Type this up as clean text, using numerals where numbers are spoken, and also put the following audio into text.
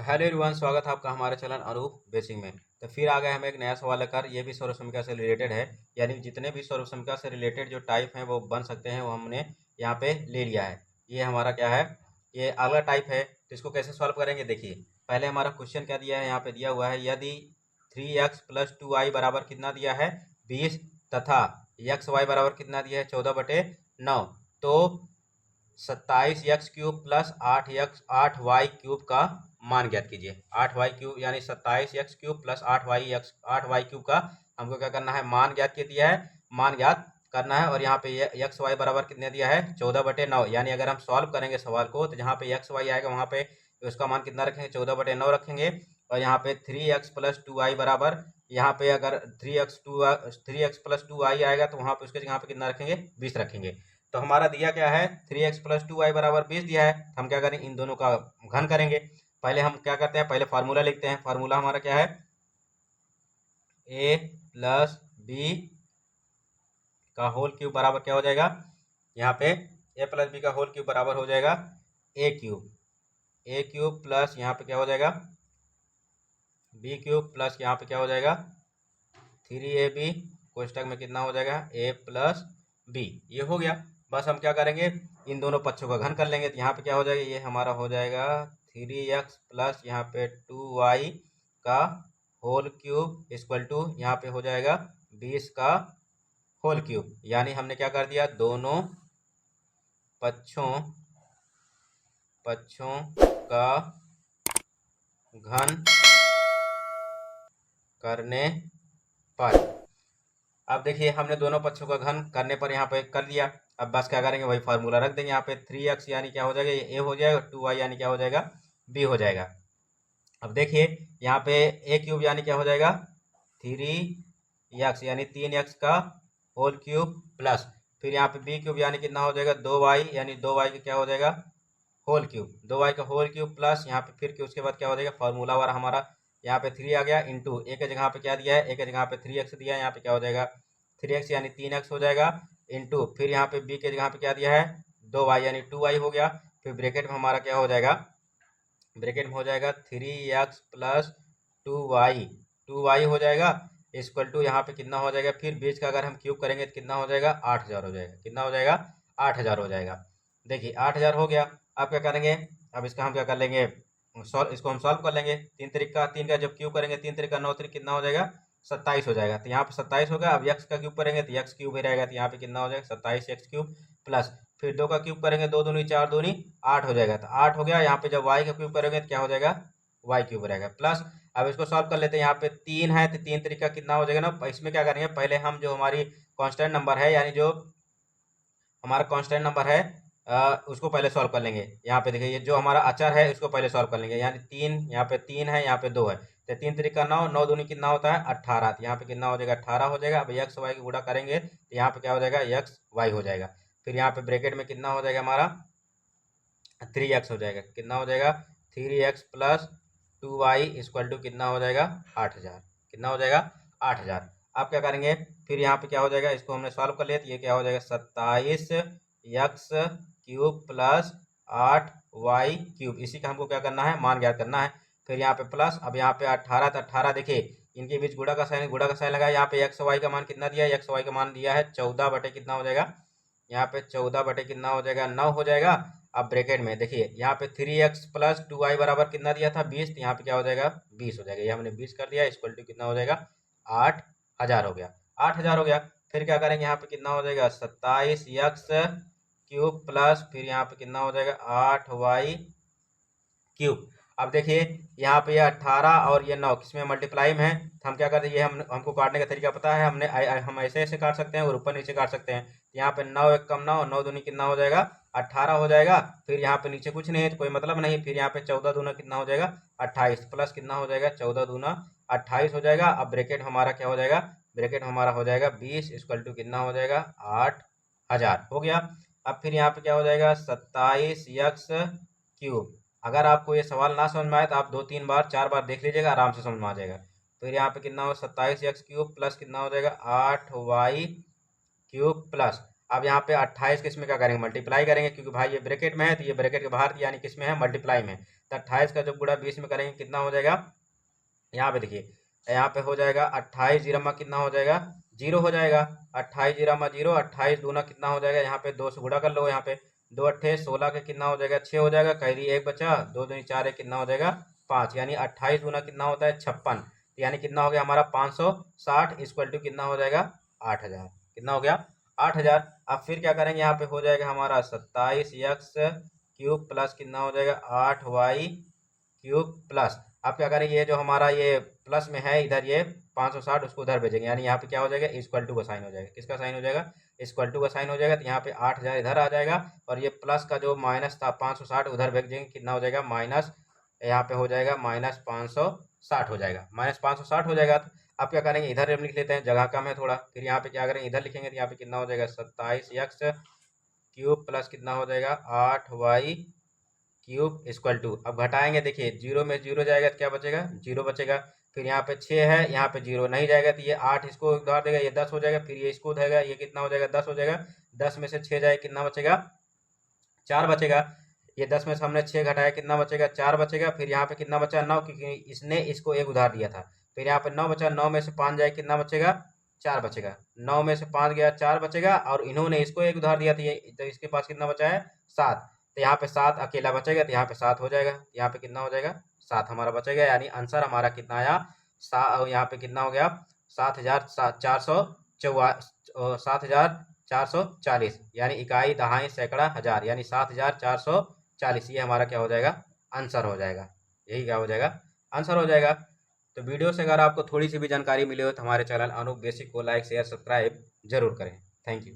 तो hello everyone, स्वागत है आपका हमारे चैनल अनूप बेसिक में। तो फिर आ गए हम एक नया सवाल लेकर। ये भी सौर समीकरण से रिलेटेड है, यानी जितने भी सौर समीकरण से रिलेटेड जो टाइप हैं वो बन सकते हैं, वो हमने यहाँ पे ले लिया है। ये हमारा क्या है, ये अगला टाइप है। तो इसको कैसे सॉल्व करेंगे, देखिए। पहले हमारा क्वेश्चन क्या दिया है, यहाँ पे दिया हुआ है यदि 3x प्लस 2y बराबर कितना दिया है 20 तथा एक्स वाई बराबर कितना दिया है 14/9, तो 27x³ प्लस 8y³ का मान ज्ञात कीजिए। 8y³ यानी 27x³ प्लस 8y³ का हमको क्या करना है, मान ज्ञात के दिया है, मान ज्ञात करना है। और यहाँ पे एक्स वाई बराबर कितने दिया है 14/9, यानी अगर हम सॉल्व करेंगे सवाल को तो जहाँ पे एक्स वाई आएगा वहाँ पे उसका मान कितना रखेंगे 14/9 रखेंगे। और यहाँ पे 3x प्लस 2y बराबर, यहाँ पे अगर 3x प्लस 2y आएगा तो वहाँ पे उसके यहाँ पे कितना रखेंगे 20 रखेंगे। तो हमारा दिया क्या है 3x प्लस 2y बराबर 20 दिया है। हम क्या करेंगे, इन दोनों का घन करेंगे। पहले हम क्या करते हैं, पहले फार्मूला लिखते हैं। फार्मूला हमारा क्या है, a प्लस बी का होल क्यूब बराबर क्या हो जाएगा, यहाँ पे a प्लस बी का होल क्यूब बराबर हो जाएगा a क्यूब प्लस यहाँ पे क्या हो जाएगा b³ प्लस यहाँ पे क्या हो जाएगा 3ab कोष्टक में कितना हो जाएगा a प्लस बी। ये हो गया। बस हम क्या करेंगे, इन दोनों पक्षों का घन कर लेंगे। तो यहाँ पे क्या हो जाएगा, ये हमारा हो जाएगा 3x प्लस यहाँ पे 2y का होल क्यूब इक्वल टू यहाँ पे हो जाएगा 20 का होल क्यूब। यानी हमने क्या कर दिया, दोनों पक्षों का घन करने पर, अब देखिए हमने दोनों पक्षों का घन करने पर यहाँ पे कर दिया। अब बस क्या करेंगे, वही फार्मूला रख देंगे। यहाँ पे 3x यानी क्या हो जाएगा, ये a हो जाएगा, 2y यानी क्या हो जाएगा b हो जाएगा। अब देखिए यहाँ पे a³ यानी क्या हो जाएगा 3x यानी 3x का होल क्यूब प्लस फिर यहाँ पे b³ यानी कितना हो जाएगा 2y यानी 2y का क्या हो जाएगा होल क्यूब, 2y का होल क्यूब प्लस यहाँ पे फिर के उसके बाद क्या हो जाएगा फार्मूला वाला हमारा यहाँ पे 3 आ गया इंटू a के जगह पे क्या दिया है, a के जगह पे 3x दिया है, यहाँ पे क्या हो जाएगा 3x यानी 3x हो जाएगा इंटू फिर यहाँ पे b के जगह पे क्या दिया है 2y यानी 2y हो गया। फिर ब्रैकेट में हमारा क्या हो जाएगा, ब्रैकेट में हो जाएगा 3x प्लस 2y हो जाएगा इक्वल टू यहाँ पे कितना हो जाएगा, फिर बीच का अगर हम क्यूब करेंगे तो कितना हो जाएगा 8000 हो जाएगा। कितना हो जाएगा 8000 हो जाएगा। देखिए 8000 हो गया। अब क्या करेंगे, अब इसका हम क्या कर लेंगे, इसको हम सॉल्व कर लेंगे। 3 का जब क्यूब करेंगे 3 3 9 3 कितना हो जाएगा 27 हो जाएगा। तो यहाँ पे 27 होगा। अब x का क्यूब करेंगे तो x क्यूब ही रहेगा, तो यहाँ पे कितना हो जाएगा 27x³ प्लस फिर 2 का क्यूब करेंगे 2 दूनी 4 दूनी 8 हो जाएगा। तो 8 हो गया। यहाँ पे जब y का क्यूब करेंगे तो क्या हो जाएगा y³ रहेगा प्लस। अब इसको सॉल्व कर लेते हैं। यहाँ पे 3 है तो 3 तरीका कितना हो जाएगा ना, इसमें क्या करेंगे, पहले हम जो हमारी कांस्टेंट नंबर है यानी जो हमारा कांस्टेंट नंबर है उसको पहले सॉल्व कर लेंगे। यहाँ पे देखिए ये जो हमारा अचर है उसको पहले सॉल्व कर लेंगे। यानी 3, यहाँ पे 3 है, यहाँ पे 2 है, तो 3 तरीका 9, 9 दूनी कितना होता है 18। तो यहाँ पे कितना हो जाएगा 18 हो जाएगा। अब एक्स वाई की गुणा करेंगे तो यहाँ पे क्या हो जाएगा एक्स वाई हो जाएगा। फिर यहाँ पे ब्रैकेट में कितना हो जाएगा हमारा 3x हो जाएगा। कितना हो जाएगा 3x plus 2y equal to कितना हो जाएगा 8000। कितना हो जाएगा 8000। अब क्या करेंगे, फिर यहाँ पे क्या हो जाएगा, इसको हमने सॉल्व कर लिया तो ये क्या हो जाएगा 27x³ प्लस 8y³। इसी का हमको क्या करना है, मान ज्ञात करना है। फिर यहाँ पे प्लस, अब यहाँ पे 18 तो 18 देखिए इनके बीच गुणा का साइन लगा। यहाँ पे एक्स वाई का मान कितना दिया है, एक्स वाई का मान दिया है 14 बटे कितना हो जाएगा, यहाँ पे 14 बटे कितना हो जाएगा 9 हो जाएगा। अब ब्रैकेट में देखिए यहाँ पे 3x प्लस 2y बराबर कितना दिया था 20, तो यहाँ पे क्या हो जाएगा 20 हो जाएगा। ये हमने 20 कर दिया इक्वल टू कितना हो जाएगा 8000 हो गया। 8000 हो गया। फिर क्या करेंगे, यहाँ पे कितना हो जाएगा 27x³ प्लस फिर यहाँ पे कितना हो जाएगा 8y³। अब देखिए यहाँ पे ये 18 और ये 9 किसमें मल्टीप्लाई में है, तो हम क्या करते हैं, ये हमको काटने का तरीका पता है। हम ऐसे ऐसे काट सकते हैं और ऊपर नीचे काट सकते हैं। यहाँ पे 9 एक कम 9, 9 दूनी कितना हो जाएगा 18 हो जाएगा। फिर यहाँ पे नीचे कुछ नहीं है तो कोई मतलब नहीं। फिर यहाँ पे 14 दूना कितना हो जाएगा 28 प्लस कितना हो जाएगा 14 दूना 28 हो जाएगा। अब ब्रैकेट हमारा क्या हो जाएगा, ब्रैकेट हमारा हो जाएगा 20 इक्वल टू कितना हो जाएगा 8000 हो गया। अब फिर यहाँ पे क्या हो जाएगा 27x³। अगर आपको ये सवाल ना समझ में आए तो आप 2 3 बार 4 बार देख लीजिएगा, आराम से समझ में आ जाएगा। फिर यहाँ पे कितना हो 27x³ प्लस कितना हो जाएगा 8y³ प्लस। अब यहाँ पे 28 किस में क्या करेंगे, मल्टीप्लाई करेंगे, क्योंकि भाई ये ब्रैकेट में है तो ये ब्रैकेट के बाहर यानी किस में है, मल्टीप्लाई में। तो 28 का जब गुणा 20 में करेंगे कितना हो जाएगा, यहाँ पे देखिए, यहाँ पे हो जाएगा 28 जीरो कितना हो जाएगा, 0 हो जाएगा। 28 जीरो 28 दूना कितना हो जाएगा, यहाँ पे 2 से गुणा कर लो, यहाँ पे 2 अट्ठे 16 के कितना हो जाएगा, 6 हो जाएगा। कैरी 1 बचा, 2 दूनी 4 है कितना हो जाएगा 5, यानी 28 दूना कितना होता है 56, यानी कितना हो गया हमारा 560 इक्वल टू कितना हो जाएगा 8000, कितना हो गया 8000। अब फिर क्या करेंगे, यहाँ पे हो जाएगा हमारा 27x क्यूब प्लस कितना हो जाएगा 8y क्यूब प्लस, अब क्या करेंगे, ये जो हमारा ये प्लस में है इधर ये 560 उसको उधर भेजेंगे, यानी यहाँ पे क्या हो जाएगा इक्वल टू का साइन हो जाएगा, किसका साइन हो जाएगा, इक्वल टू का साइन हो जाएगा। तो यहाँ पे 8000 इधर आ जाएगा और ये प्लस का जो माइनस था 560 उधर भेजेंगे, कितना हो जाएगा माइनस, यहाँ पे हो जाएगा माइनस 560 हो जाएगा, माइनस 560 हो जाएगा। अब क्या करेंगे, इधर हम लिख लेते हैं, जगह कम है थोड़ा, फिर यहाँ पे क्या करेंगे इधर लिखेंगे, तो यहाँ पे कितना हो जाएगा 27x क्यूब प्लस कितना हो जाएगा 8y क्यूब इक्वल टू, अब घटाएंगे देखिए, 0 में 0 जाएगा तो क्या बचेगा 0 बचेगा। फिर यहाँ पे 6 है, यहाँ पे 0 नहीं जाएगा तो ये 8 इसको उधार देगा, ये 10 हो जाएगा। फिर ये इसको उधेगा, ये कितना हो जाएगा 10 हो जाएगा। 10 में से 6 जाएगा कितना बचेगा 4 बचेगा। ये 10 में से हमने 6 घटाया कितना बचेगा 4 बचेगा। फिर यहाँ पे कितना बचा 9, क्योंकि इसने इसको एक उधार दिया था। फिर यहाँ पे 9 बचा, 9 में से 5 जाए कितना बचेगा 4 बचेगा। 9 में से 5 गया 4 बचेगा, और इन्होंने इसको एक उधार दिया था, ये तो इसके पास कितना बचा है 7, तो यहाँ पे 7 अकेला बचेगा, तो यहाँ पे 7 हो जाएगा। यहाँ पे कितना हो जाएगा 7 हमारा बचेगा, यानी आंसर हमारा कितना आया, यहाँ पे कितना हो गया 7440, यानी इकाई दहाई सैकड़ा हजार, यानी 7440, ये हमारा क्या हो जाएगा आंसर हो जाएगा, यही क्या हो जाएगा आंसर हो जाएगा। तो वीडियो से अगर आपको थोड़ी सी भी जानकारी मिली हो तो हमारे चैनल अनूप बेसिक को लाइक शेयर सब्सक्राइब जरूर करें। Thank you.